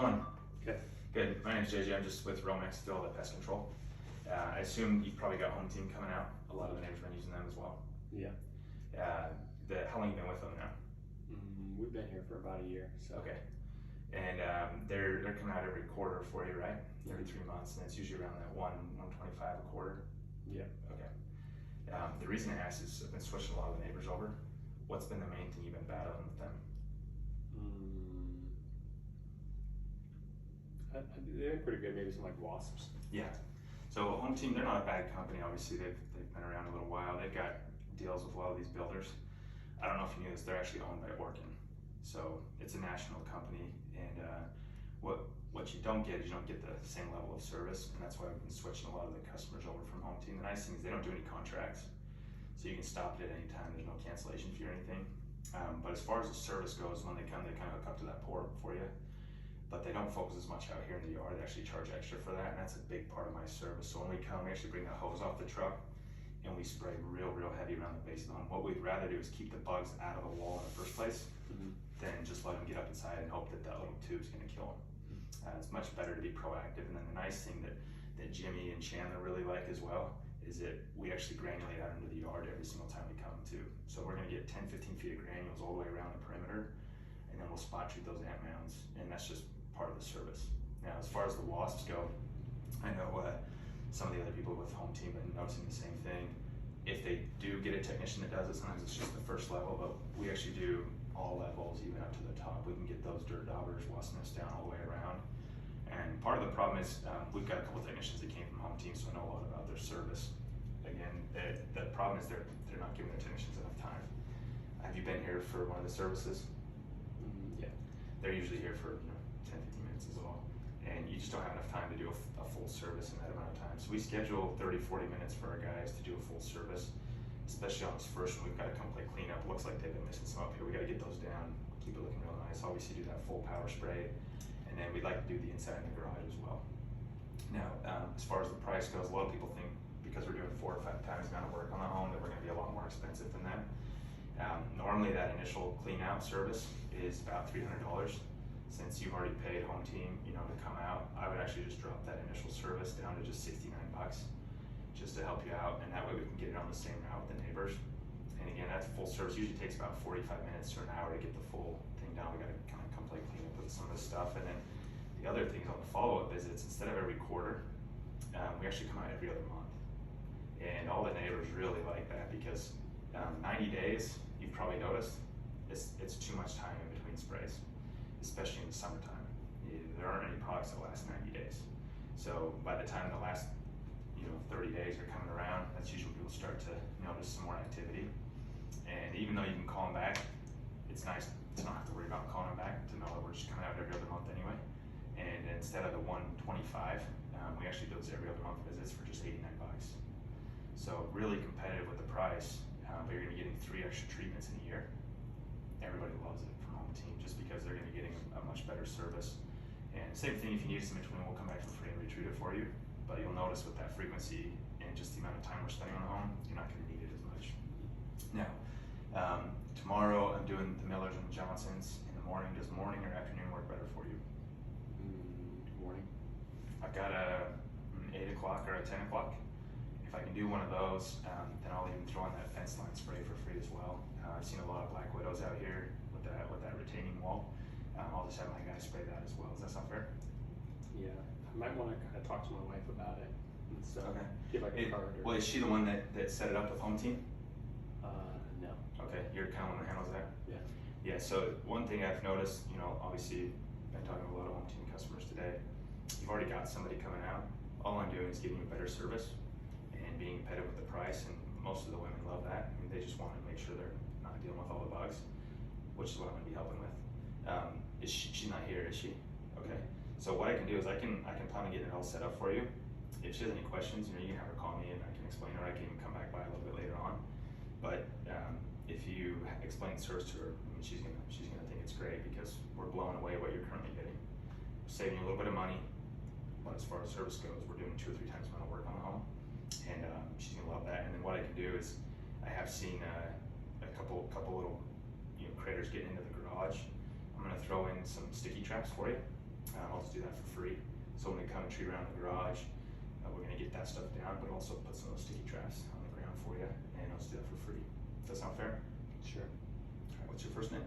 going? Good. Good. My name's JJ. I'm just with Romex, still the pest control. I assume you've probably got Home Team coming out. A lot of the neighbors have been using them as well. Yeah. How long have you been with them now? We've been here for about a year. So. Okay. And they're coming out every quarter for you, right? Every 3 months, and it's usually around that 125 a quarter. Yeah. Okay. The reason I asked is I've been switching a lot of the neighbors over. What's been the main thing you've been battling with them? They're pretty good. Maybe some like wasps. Yeah. So Home Team, they're not a bad company. Obviously, they've been around a little while. They've got deals with a lot of these builders. I don't know if you knew this. They're actually owned by Orkin, so it's a national company. And what you don't get is you don't get the same level of service, and that's why I've been switching a lot of the customers over from Home Team. The nice thing is they don't do any contracts, so you can stop it at any time. There's no cancellation fee or anything. But as far as the service goes, when they come, they kind of hook up to that port for you. But they don't focus as much out here in the yard. They actually charge extra for that, and that's a big part of my service. So when we come, we actually bring the hose off the truck, and we spray real heavy around the base of the home. What we'd rather do is keep the bugs out of the wall in the first place, than just let them get up inside and hope that that little tube's gonna kill them. It's much better to be proactive. And then the nice thing that Jimmy and Chandler really like as well is that we actually granulate out into the yard every single time we come too. So we're gonna get 10-15 feet of granules all the way around the perimeter, and then we'll spot treat those ant mounds, and that's just part of the service. Now, as far as the wasps go, I know some of the other people with Home Team have been noticing the same thing. If they do get a technician that does it, sometimes it's just the first level, but we actually do all levels, even up to the top. We can get those dirt daubers, wasp nests down all the way around. And part of the problem is we've got a couple technicians that came from Home Team, so I know a lot about their service. Again, the problem is they're not giving their technicians enough time. Have you been here for one of the services? Yeah. They're usually here for 10-15 minutes as well, and you just don't have enough time to do a full service in that amount of time. So we schedule 30-40 minutes for our guys to do a full service, especially on this first one. We've got a complete cleanup. It looks like they've been missing some up here. We got to get those down, keep it looking real nice. Obviously do that full power spray, and then we'd like to do the inside in the garage as well. Now, as far as the price goes, a lot of people think because we're doing 4 or 5 times the amount of work on the home that we're going to be a lot more expensive than that. Normally that initial clean out service is about $300. Since you've already paid Home Team, to come out, I would actually just drop that initial service down to just 69 bucks, just to help you out, and that way we can get it on the same route with the neighbors. And again, that's full service. Usually takes about 45 minutes to an hour to get the full thing down. We got to kind of complete clean up with some of this stuff, and then the other things on the follow-up visits, instead of every quarter, we actually come out every other month, and all the neighbors really like that because 90 days, you've probably noticed, it's too much time in between sprays, especially in the summertime. There aren't any products that last 90 days. So by the time the last 30 days are coming around, that's usually when people start to notice some more activity. And even though you can call them back, it's nice to not have to worry about calling them back, to know that we're just coming out every other month anyway. And instead of the 125, we actually do those every other month visits for just 89 bucks. So really competitive with the price, but you're gonna be getting 3 extra treatments in a year. Everybody loves it from Home Team just because they're gonna be getting a much better service. And same thing, if you need some in between, we'll come back for free and retreat it for you. But you'll notice with that frequency and just the amount of time we're spending on the home, you're not gonna need it as much. Now, tomorrow I'm doing the Millers and the Johnsons in the morning. Does morning or afternoon work better for you? Morning. I've got a 8 o'clock or a 10 o'clock. If I can do one of those, then I'll even throw in that fence line spray for free as well. I've seen a lot of black widows out here with that retaining wall. I'll just have my guys spray that as well. Does that sound fair? Yeah, I might want to kind of talk to my wife about it. So okay. Give like a card. Well, is she the one that set it up with Home Team? No. Okay, you're kind of one that handles that? Yeah. Yeah, so one thing I've noticed, obviously I've been talking to a lot of Home Team customers today. You've already got somebody coming out. All I'm doing is giving you a better service and being competitive with the price, and most of the women love that. I mean, they just want to make sure they're not dealing with all the bugs, which is what I'm going to be helping with. She's not here, is she? Okay. So what I can do is I can plan on getting it all set up for you. If she has any questions, you can have her call me and I can explain, or I can even come back by a little bit later on. But if you explain the service to her, she's gonna think it's great because we're blowing away what you're currently getting. We're saving you a little bit of money, but as far as service goes, we're doing 2 or 3 times the amount of work on the home, and she's gonna love that. And then what I can do is I have seen a couple little critters getting into the garage. I'm gonna throw in some sticky traps for you. I'll just do that for free. So when we come and treat around the garage, we're gonna get that stuff down, but also put some of those sticky traps on the ground for you, and I'll just do that for free. Does that sound fair? Sure. Alright, what's your first name?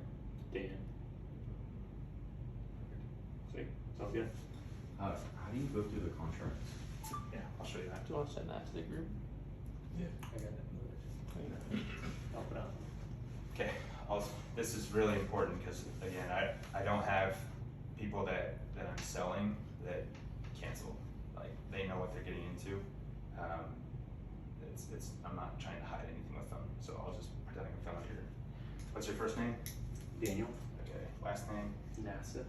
Dan. Sweet. Sounds good. How do you go through the contracts? Yeah, I'll show you that. Do you want to send that to the group? Yeah. I got it. I'll put out. Okay, this is really important because again, I don't have people that I'm selling that cancel. Like they know what they're getting into. I'm not trying to hide anything with them, so I'll just pretend like I'm familiar. What's your first name? Daniel. Okay, last name? NASA.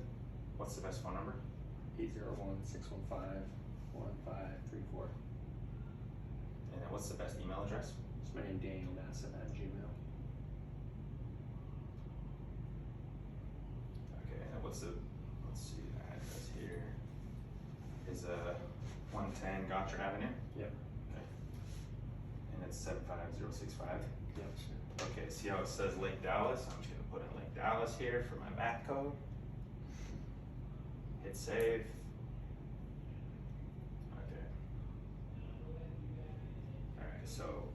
What's the best phone number? 801-615-1534. And then what's the best email address? It's my name, Daniel Nassa at Gmail. Okay, and let's see, the address here is 110 Gotcha Avenue. Yep. Okay. And it's 75065. Yep. Okay, see how it says Lake Dallas? I'm just gonna put in Lake Dallas here for my MAC code. Hit save. Okay. Alright, so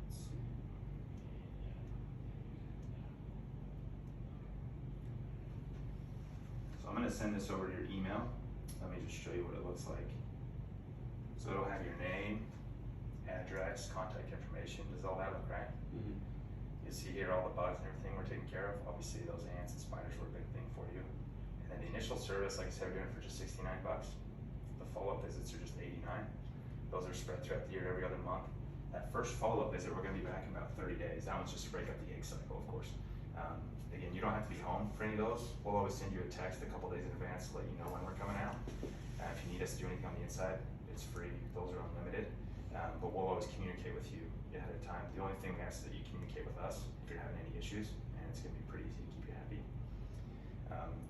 let's see. So I'm gonna send this over to your email. Let me just show you what it looks like. So it'll have your name, address, contact information. Does all that look right? Mm-hmm. You see here all the bugs and everything we're taking care of. Obviously those ants and spiders were a big thing for you. And then the initial service, like I said, we're doing for just $69. The follow-up visits are just $89. Those are spread throughout the year every other month. That first follow-up visit, we're gonna be back in about 30 days. That one's just to break up the egg cycle, of course. Again, you don't have to be home for any of those. We'll always send you a text a couple days in advance to let you know when we're coming out. If you need us to do anything on the inside, it's free. Those are unlimited. But we'll always communicate with you ahead of time. The only thing we ask is that you communicate with us if you're having any issues, and it's gonna be pretty easy to keep you happy.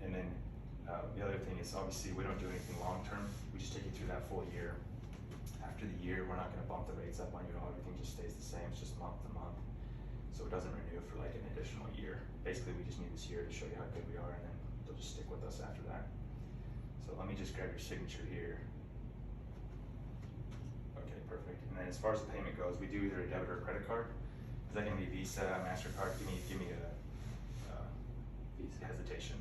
And then the other thing is obviously we don't do anything long-term. We just take you through that full year. After the year, we're not gonna bump the rates up on you at all. Everything just stays the same. It's just month to month. So it doesn't renew for like an additional year. Basically, we just need this year to show you how good we are, and then they'll just stick with us after that. So let me just grab your signature here. Okay, perfect. And then as far as the payment goes, we do either a debit or a credit card. Is that gonna be Visa, MasterCard? Give me a Visa. hesitation.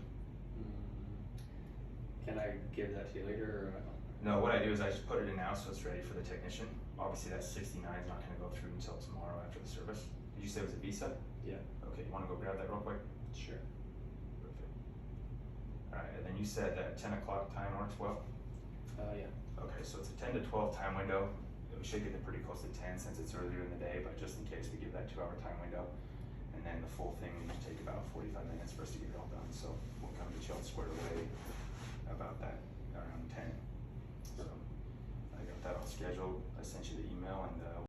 Can I give that to you later, or? No, what I do is I just put it in now so it's ready for the technician. Obviously that 69 is not gonna go through until tomorrow after the service. Did you say it was a Visa? Yeah. Okay, you wanna go grab that real quick? Sure. Perfect. Alright, and then you said that 10 o'clock time works well? Yeah. Okay, so it's a 10 to 12 time window. We should get it pretty close to 10 since it's earlier in the day, but just in case we give that 2-hour time window. And then the full thing will take about 45 minutes for us to get it all done. So we'll come get you all squared away about that around 10. So I got that all scheduled. I sent you the email, and